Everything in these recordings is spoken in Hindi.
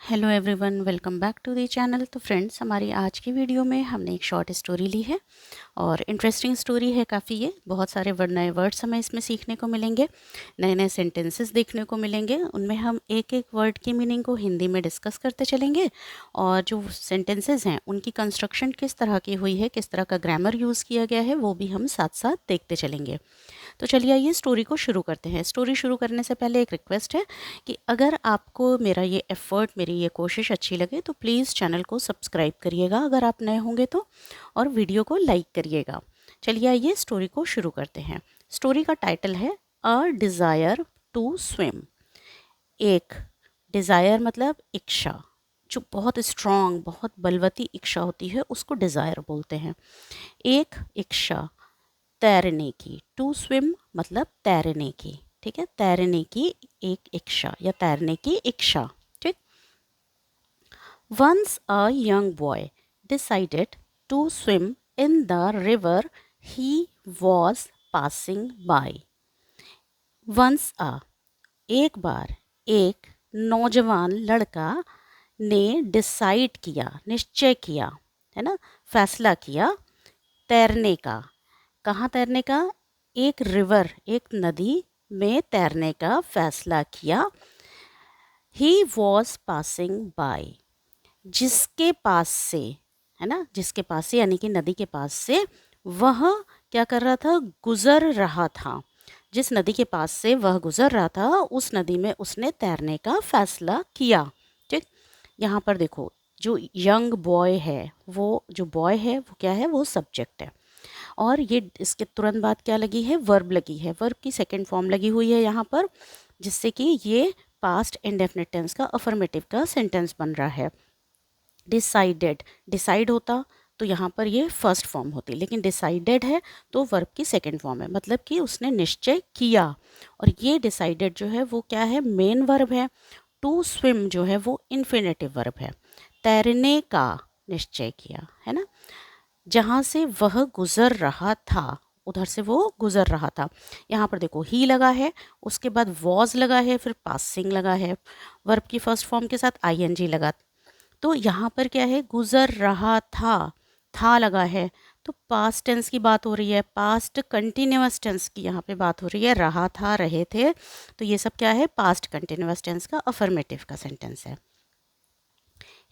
Hello everyone, welcome back to the channel. तो फ्रेंड्स, हमारी आज की वीडियो में हमने एक शॉर्ट स्टोरी ली है और इंटरेस्टिंग स्टोरी है काफ़ी। ये बहुत सारे नए वर्ड्स हमें इसमें सीखने को मिलेंगे, नए नए सेंटेंसेस देखने को मिलेंगे। उनमें हम एक एक वर्ड की मीनिंग को हिंदी में डिस्कस करते चलेंगे और जो सेंटेंसेस हैं उनकी कंस्ट्रक्शन किस तरह की हुई है, किस तरह का ग्रामर यूज़ किया गया है, वो भी हम साथ साथ देखते चलेंगे। तो चलिए आइए स्टोरी को शुरू करते हैं। स्टोरी शुरू करने से पहले एक रिक्वेस्ट है कि अगर आपको मेरा ये एफ़र्ट, मेरी ये कोशिश अच्छी लगे तो प्लीज़ चैनल को सब्सक्राइब करिएगा अगर आप नए होंगे तो, और वीडियो को लाइक करिएगा। चलिए आइए स्टोरी को शुरू करते हैं। स्टोरी का टाइटल है अ डिज़ायर टू स्विम। एक डिज़ायर मतलब इच्छा, जो बहुत स्ट्रॉन्ग, बहुत बलवती इच्छा होती है उसको डिज़ायर बोलते हैं। एक इच्छा तैरने की, टू स्विम मतलब तैरने की, ठीक है, तैरने की एक इच्छा या तैरने की इच्छा, ठीक। Once a young boy decided to swim in the river he was passing by. Once a एक बार, एक नौजवान लड़का ने डिसाइड किया, निश्चय किया, है ना, फैसला किया तैरने का। कहाँ तैरने का? एक रिवर, एक नदी में तैरने का फैसला किया। ही वॉज पासिंग बाय, जिसके पास से, है ना, जिसके पास से यानी कि नदी के पास से वह क्या कर रहा था? गुजर रहा था। जिस नदी के पास से वह गुजर रहा था उस नदी में उसने तैरने का फैसला किया, ठीक। यहाँ पर देखो, जो यंग बॉय है, वो जो बॉय है वो क्या है? वो सब्जेक्ट है। और ये इसके तुरंत बाद क्या लगी है? वर्ब लगी है। वर्ब की सेकंड फॉर्म लगी हुई है यहाँ पर, जिससे कि ये पास्ट इंडेफिनिट टेंस का अफर्मेटिव का सेंटेंस बन रहा है। डिसाइडेड, डिसाइड होता तो यहाँ पर ये फर्स्ट फॉर्म होती, लेकिन डिसाइडेड है तो वर्ब की सेकंड फॉर्म है, मतलब कि उसने निश्चय किया। और ये डिसाइडेड जो है वो क्या है? मेन वर्ब है। टू स्विम जो है वो इन्फिनेटिव वर्ब है। तैरने का निश्चय किया, है ना, जहाँ से वह गुजर रहा था, उधर से वो गुजर रहा था। यहाँ पर देखो, ही लगा है, उसके बाद वॉज लगा है, फिर पासिंग लगा है, वर्ब की फर्स्ट फॉर्म के साथ आईएनजी लगा। तो यहाँ पर क्या है? गुजर रहा था लगा है, तो पास्ट टेंस की बात हो रही है, पास्ट कंटिन्यूअस टेंस की यहाँ पे बात हो रही है। रहा था, रहे थे, तो ये सब क्या है? पास्ट कंटिन्यूअस टेंस का अफर्मेटिव का सेंटेंस है।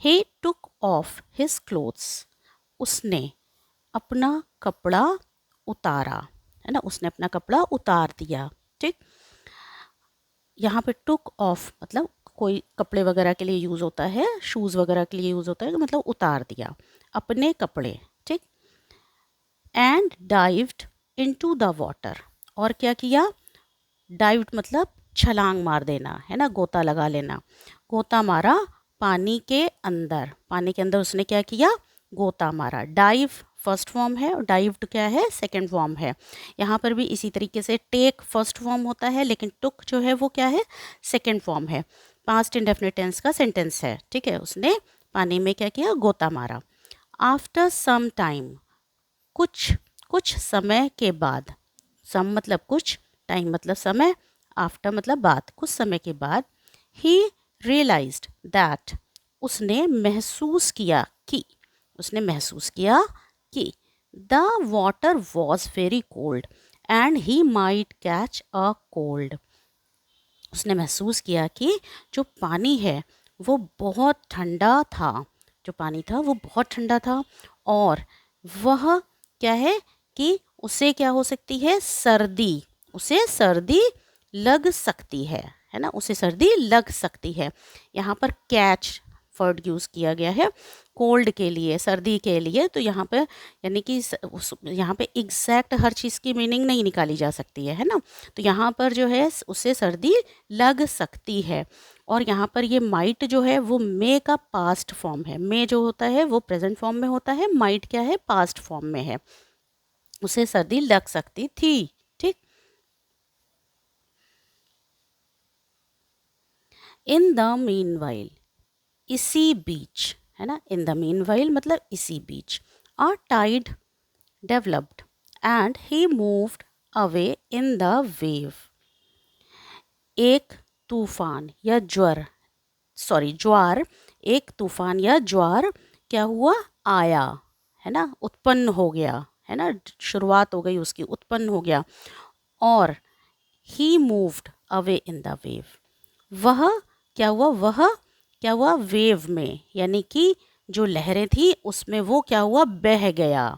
ही टुक ऑफ हिज क्लोथ्स, उसने अपना कपड़ा उतारा, है ना, उसने अपना कपड़ा उतार दिया, ठीक। यहाँ पे टुक ऑफ मतलब कोई कपड़े वगैरह के लिए यूज़ होता है, शूज़ वगैरह के लिए यूज़ होता है, मतलब उतार दिया अपने कपड़े, ठीक। And dived into the water, और क्या किया? डाइव्ड मतलब छलांग मार देना, है ना, गोता लगा लेना। गोता मारा पानी के अंदर, पानी के अंदर उसने क्या किया? गोता मारा। डाइव फर्स्ट फॉर्म है और डाइव्ड क्या है? सेकंड फॉर्म है। यहाँ पर भी इसी तरीके से टेक फर्स्ट फॉर्म होता है, लेकिन टुक जो है वो क्या है? सेकंड फॉर्म है। पास्ट इंडेफिनिट टेंस का सेंटेंस है, ठीक है। उसने पानी में क्या किया? गोता मारा। आफ्टर सम टाइम, कुछ कुछ समय के बाद, सम मतलब कुछ, टाइम मतलब समय, आफ्टर मतलब बाद, कुछ समय के बाद, ही रियलाइज्ड दैट, उसने महसूस किया कि, उसने महसूस किया कि the water was very cold and he might catch a cold. उसने महसूस किया कि जो पानी है वो बहुत ठंडा था, जो पानी था वो बहुत ठंडा था, और वह क्या है कि उसे क्या हो सकती है? सर्दी, उसे सर्दी लग सकती है ना, उसे सर्दी लग सकती है। यहाँ पर कैच वर्ड यूज़ किया गया है कोल्ड के लिए, सर्दी के लिए। तो यहाँ पे यानी कि यहाँ पे एग्जैक्ट हर चीज़ की मीनिंग नहीं निकाली जा सकती है ना। तो यहाँ पर जो है उसे सर्दी लग सकती है। और यहाँ पर ये माइट जो है वो मे का पास्ट फॉर्म है। मे जो होता है वो प्रेजेंट फॉर्म में होता है, माइट क्या है? पास्ट फॉर्म में है। उसे सर्दी लग सकती थी, ठीक। इन द मीन वाइल, इसी बीच, है ना, इन द मीन वाइल मतलब इसी बीच, a tide developed and he moved away in the wave. एक तूफान या ज्वार एक तूफान या ज्वार क्या हुआ, आया, है ना, उत्पन्न हो गया, है ना, शुरुआत हो गई उसकी, उत्पन्न हो गया। और he moved away in the wave, वह क्या हुआ, वह क्या हुआ वेव में, यानी कि जो लहरें थी उसमें वो क्या हुआ, बह गया।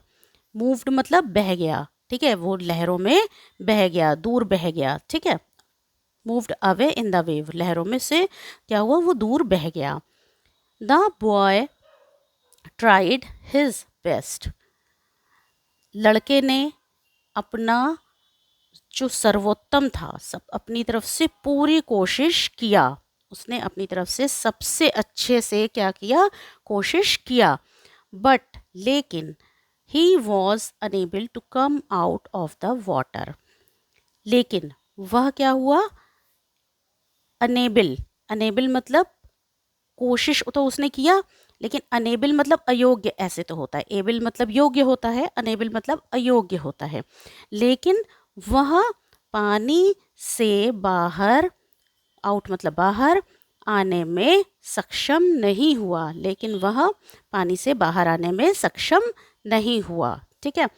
मूव्ड मतलब बह गया, ठीक है, वो लहरों में बह गया, दूर बह गया, ठीक है। Moved away in the wave, लहरों में से क्या हुआ, वो दूर बह गया। The boy tried his best, लड़के ने अपना जो सर्वोत्तम था, सब अपनी तरफ से पूरी कोशिश किया, उसने अपनी तरफ से सबसे अच्छे से क्या किया, कोशिश किया। बट लेकिन he was unable to come out of the water, लेकिन वह क्या हुआ, अनेबल, अनेबल मतलब कोशिश तो उसने किया, लेकिन अनेबल मतलब अयोग्य ऐसे तो होता है, एबल मतलब योग्य होता है, अनेबल मतलब अयोग्य होता है। लेकिन वह पानी से बाहर, आउट मतलब बाहर, आने में सक्षम नहीं हुआ, लेकिन वह पानी से बाहर आने में सक्षम नहीं हुआ, ठीक है।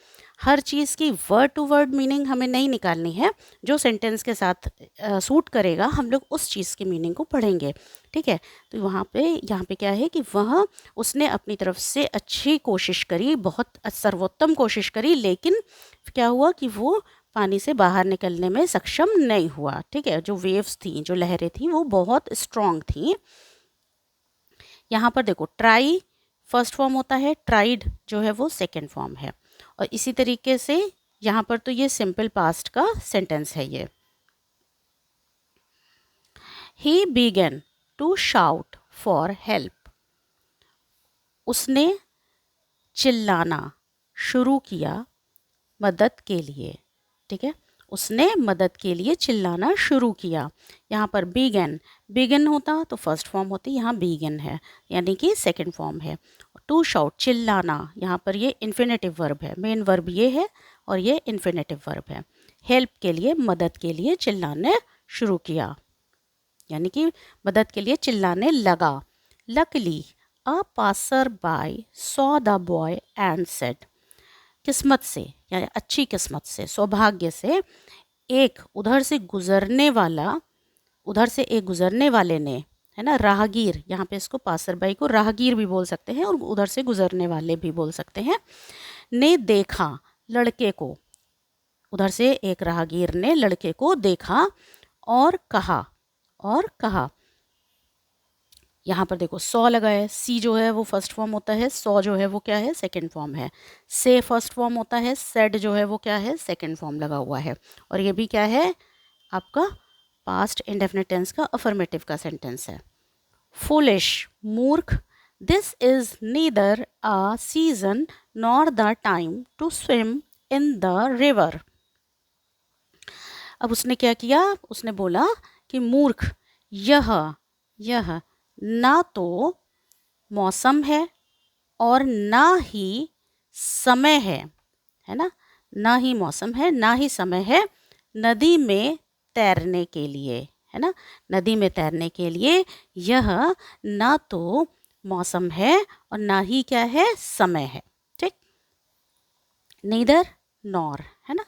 हर चीज़ की वर्ड टू वर्ड मीनिंग हमें नहीं निकालनी है, जो सेंटेंस के साथ सूट करेगा हम लोग उस चीज़ की मीनिंग को पढ़ेंगे, ठीक है। तो यहाँ पे क्या है कि वह, उसने अपनी तरफ से अच्छी कोशिश करी, बहुत सर्वोत्तम कोशिश करी, लेकिन क्या हुआ कि वो पानी से बाहर निकलने में सक्षम नहीं हुआ, ठीक है। जो वेव्स थी, जो लहरें थी, वो बहुत स्ट्रॉन्ग थी। यहाँ पर देखो, ट्राई फर्स्ट फॉर्म होता है, ट्राइड जो है वो सेकेंड फॉर्म है। और इसी तरीके से यहाँ पर तो ये सिंपल पास्ट का सेंटेंस है ये। He began to shout for help, उसने चिल्लाना शुरू किया मदद के लिए, ठीक है, उसने मदद के लिए चिल्लाना शुरू किया। यहाँ पर बिगन, बिगन होता तो फर्स्ट फॉर्म होती, यहाँ बिगन है यानी कि सेकंड फॉर्म है। टू शाउट चिल्लाना, यहाँ पर ये इन्फिनेटिव वर्ब है, मेन वर्ब ये है और ये इन्फिनेटिव वर्ब है। हेल्प के लिए, मदद के लिए चिल्लाने शुरू किया, यानी कि मदद के लिए चिल्लाने लगा। Luckily a passer by saw the boy and said, किस्मत से यानी अच्छी किस्मत से, सौभाग्य से, एक उधर से गुजरने वाला, उधर से एक गुजरने वाले ने, है ना, राहगीर, यहाँ पे इसको पासर बाई को राहगीर भी बोल सकते हैं और उधर से गुजरने वाले भी बोल सकते हैं, ने देखा लड़के को, उधर से एक राहगीर ने लड़के को देखा और कहा, और कहा। यहाँ पर देखो सौ लगा है, सी जो है वो फर्स्ट फॉर्म होता है, सौ जो है वो क्या है, सेकंड फॉर्म है। से फर्स्ट फॉर्म होता है, सेड जो है वो क्या है, सेकंड फॉर्म लगा हुआ है। और ये भी क्या है, आपका पास्ट इंडेफिनिट टेंस का अफर्मेटिव का सेंटेंस है। फुलिश मूर्ख, this is neither a season nor the time to swim in the river. अब उसने क्या किया, उसने बोला कि मूर्ख, यह ना तो मौसम है और ना ही समय है ना, ना ही मौसम है ना ही समय है नदी में तैरने के लिए, है ना, नदी में तैरने के लिए यह ना तो मौसम है और ना ही क्या है, समय है, ठीक। नीदर नॉर, है ना।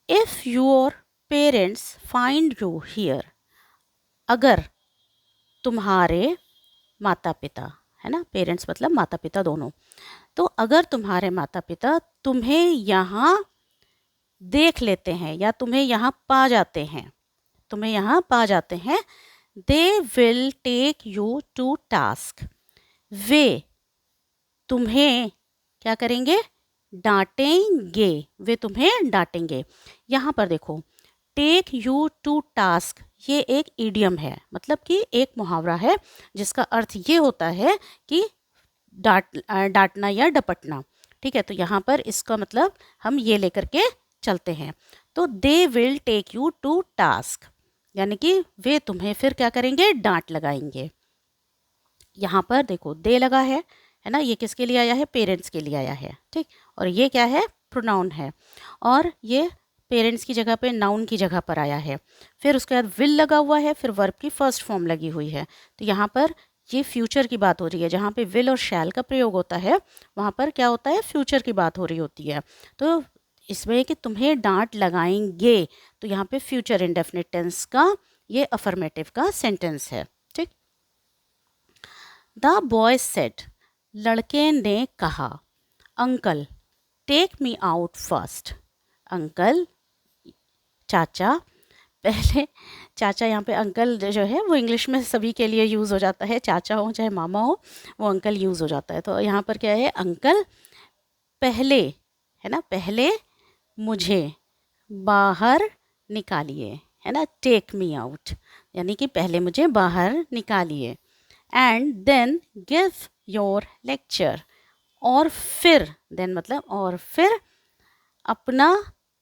If your parents find you here, अगर तुम्हारे माता पिता, है ना, पेरेंट्स मतलब माता पिता दोनों, तो अगर तुम्हारे माता पिता तुम्हें यहाँ देख लेते हैं या तुम्हें यहाँ पा जाते हैं, तुम्हें यहाँ पा जाते हैं, they will take you to task, वे तुम्हें क्या करेंगे, डांटेंगे, वे तुम्हें डांटेंगे। यहाँ पर देखो, टेक यू टू टास्क, ये एक इडियम है, मतलब कि एक मुहावरा है जिसका अर्थ ये होता है कि डांटना या डपटना, ठीक है। तो यहाँ पर इसका मतलब हम ये लेकर के चलते हैं, तो they will take you to task, यानी कि वे तुम्हें फिर क्या करेंगे, डांट लगाएंगे। यहाँ पर देखो दे लगा है ना, ये किसके लिए आया है, पेरेंट्स के लिए आया है, ठीक। और ये क्या है, प्रोनाउन है, और ये पेरेंट्स की जगह पे नाउन की जगह पर आया है। फिर उसके बाद विल लगा हुआ है, फिर वर्ब की फर्स्ट फॉर्म लगी हुई है, तो यहाँ पर ये फ्यूचर की बात हो रही है, जहाँ पे विल और शैल का प्रयोग होता है वहाँ पर क्या होता है, फ्यूचर की बात हो रही होती है। तो इसमें कि तुम्हें डांट लगाएंगे, तो यहाँ पे फ्यूचर इंडेफिनिट टेंस का ये अफर्मेटिव का सेंटेंस है। ठीक। द बॉय सेड, लड़के ने कहा, uncle take me out first. Uncle चाचा, पहले चाचा, यहाँ पे अंकल जो है वो इंग्लिश में सभी के लिए यूज़ हो जाता है, चाचा हो चाहे मामा हो, वो अंकल यूज़ हो जाता है। तो यहाँ पर क्या है, अंकल पहले, है ना, पहले मुझे बाहर निकालिए, है ना, टेक मी आउट, यानी कि पहले मुझे बाहर निकालिए। And then give your lecture, और फिर, देन मतलब और फिर अपना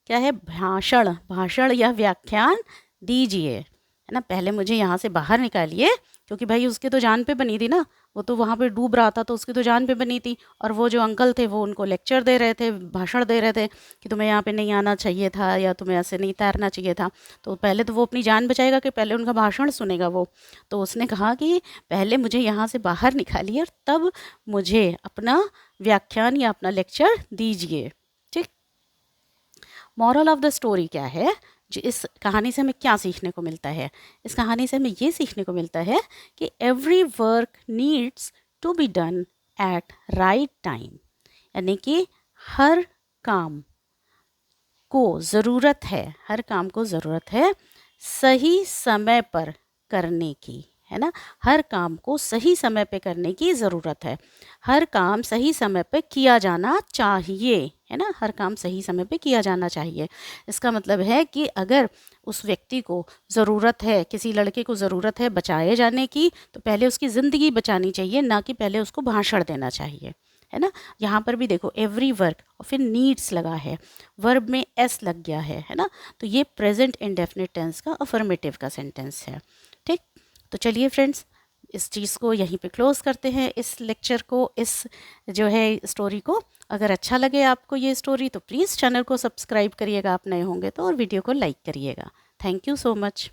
क्या है, भाषण, भाषण या व्याख्यान दीजिए, है ना। पहले मुझे यहाँ से बाहर निकालिए, क्योंकि भाई उसके तो जान पे बनी थी ना, वो तो वहाँ पे डूब रहा था तो उसकी तो जान पे बनी थी, और वो जो अंकल थे वो उनको लेक्चर दे रहे थे, भाषण दे रहे थे कि तुम्हें यहाँ पे नहीं आना चाहिए था या तुम्हें ऐसे नहीं तैरना चाहिए था। तो पहले तो वो अपनी जान बचाएगा कि पहले उनका भाषण सुनेगा वो। तो उसने कहा कि पहले मुझे यहाँ से बाहर निकालिए और तब मुझे अपना व्याख्यान या अपना लेक्चर दीजिए। ठीक। मॉरल ऑफ द स्टोरी क्या है, जो इस कहानी से हमें क्या सीखने को मिलता है? इस कहानी से हमें ये सीखने को मिलता है कि every work needs to be done at right time, यानी कि हर काम को ज़रूरत है, हर काम को ज़रूरत है सही समय पर करने की, है ना। हर काम को सही समय पे करने की ज़रूरत है, हर काम सही समय पे किया जाना चाहिए, है ना, हर काम सही समय पे किया जाना चाहिए। इसका मतलब है कि अगर उस व्यक्ति को ज़रूरत है, किसी लड़के को ज़रूरत है बचाए जाने की, तो पहले उसकी ज़िंदगी बचानी चाहिए, ना कि पहले उसको भाषण देना चाहिए, है ना। यहाँ पर भी देखो एवरी वर्क और फिर नीड्स लगा है, वर्ब में एस लग गया है ना। तो ये प्रेजेंट इंडेफिनिट टेंस का अफर्मेटिव का सेंटेंस है। ठीक। तो चलिए फ्रेंड्स, इस चीज़ को यहीं पे क्लोज़ करते हैं, इस लेक्चर को, इस जो है स्टोरी को। अगर अच्छा लगे आपको ये स्टोरी तो प्लीज़ चैनल को सब्सक्राइब करिएगा, आप नए होंगे तो, और वीडियो को लाइक करिएगा। Thank you so much.